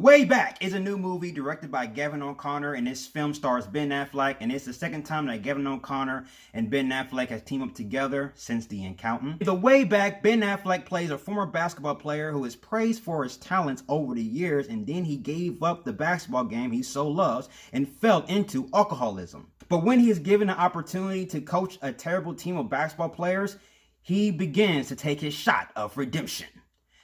Way Back is a new movie directed by Gavin O'Connor, and this film stars Ben Affleck, and it's the second time that Gavin O'Connor and Ben Affleck has teamed up together since The Accountant. The Way Back, Ben Affleck plays a former basketball player who is praised for his talents over the years, and then he gave up the basketball game he so loves and fell into alcoholism. But when he is given the opportunity to coach a terrible team of basketball players, he begins to take his shot of redemption.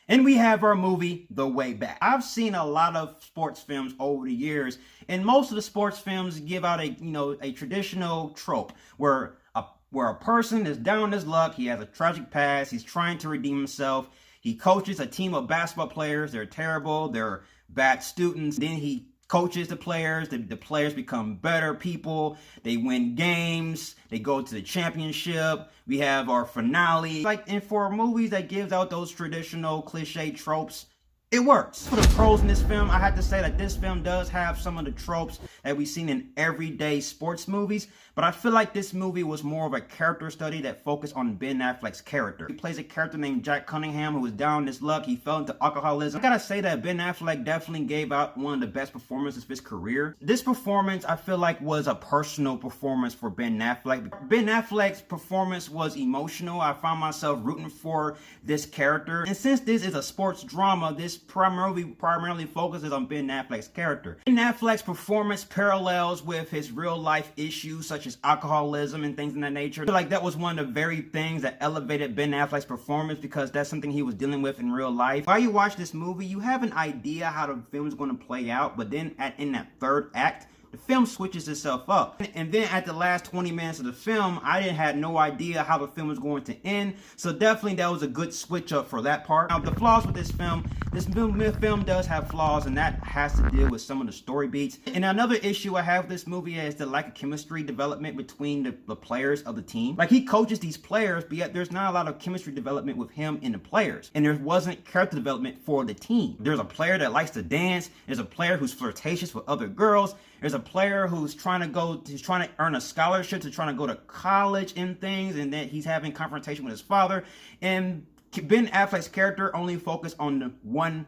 And we have our movie, The Way Back. I've seen a lot of sports films over the years, and most of the sports films give out a traditional trope where a person is down on his luck, he has a tragic past, he's trying to redeem himself, he coaches a team of basketball players, they're terrible, they're bad students, then he coaches the players, the players become better people, they win games, they go to the championship, we have our finale. And for movies that gives out those traditional cliche tropes, it works. For the pros in this film, I have to say that this film does have some of the tropes that we've seen in everyday sports movies, but I feel like this movie was more of a character study that focused on Ben Affleck's character. He plays a character named Jack Cunningham who was down on his luck. He fell into alcoholism. I gotta say that Ben Affleck definitely gave out one of the best performances of his career. This performance, I feel like, was a personal performance for Ben Affleck. Ben Affleck's performance was emotional. I found myself rooting for this character. And since this is a sports drama, this primarily focuses on Ben Affleck's character. Ben Affleck's performance parallels with his real life issues such as alcoholism and things of that nature. I feel like that was one of the very things that elevated Ben Affleck's performance because that's something he was dealing with in real life. While you watch this movie, you have an idea how the film is going to play out, but then in that third act, the film switches itself up. And then at the last 20 minutes of the film, I had no idea how the film was going to end. So definitely that was a good switch up for that part. Now the flaws with this film does have flaws, and that has to deal with some of the story beats. And another issue I have with this movie is the lack of chemistry development between the players of the team. Like, he coaches these players, but yet there's not a lot of chemistry development with him and the players. And there wasn't character development for the team. There's a player that likes to dance. There's a player who's flirtatious with other girls. There's a player who's trying to earn a scholarship to trying to go to college and things, and then he's having confrontation with his father. And Ben Affleck's character only focused on the one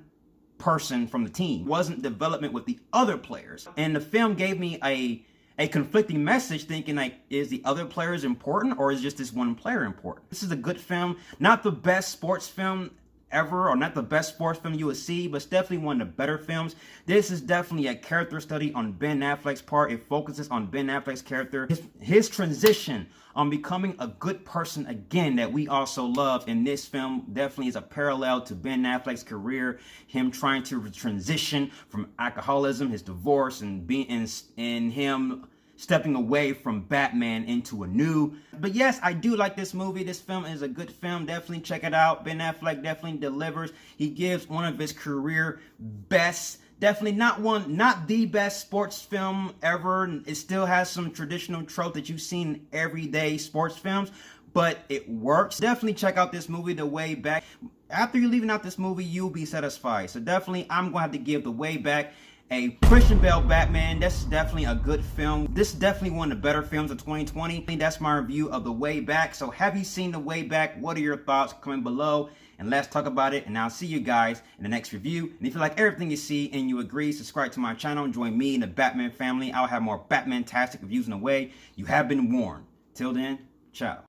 person from the team. It wasn't development with the other players. And the film gave me a conflicting message, thinking like, is the other players important or is just this one player important? This is a good film, not the best sports film ever, or not the best sports film you would see, but it's definitely one of the better films. This is definitely a character study on Ben Affleck's part. It focuses on Ben Affleck's character, his transition on becoming a good person again that we also love. And this film definitely is a parallel to Ben Affleck's career, him trying to transition from alcoholism, his divorce, and him stepping away from Batman into a new. But yes, I do like this movie. This film is a good film. Definitely check it out. Ben Affleck definitely delivers. He gives one of his career best. Definitely not the best sports film ever. It still has some traditional trope that you've seen in everyday sports films, but it works. Definitely check out this movie, The Way Back. After you're leaving out this movie, you'll be satisfied. So definitely, I'm going to have to give The Way Back a Christian Bale Batman. That's definitely a good film. This is definitely one of the better films of 2020. That's my review of The Way Back. So have you seen The Way Back? What are your thoughts? Comment below and let's talk about it. And I'll see you guys in the next review. And if you like everything you see and you agree, subscribe to my channel and join me in the Batman family. I'll have more Batman-tastic reviews in the way. You have been warned. Till then, ciao.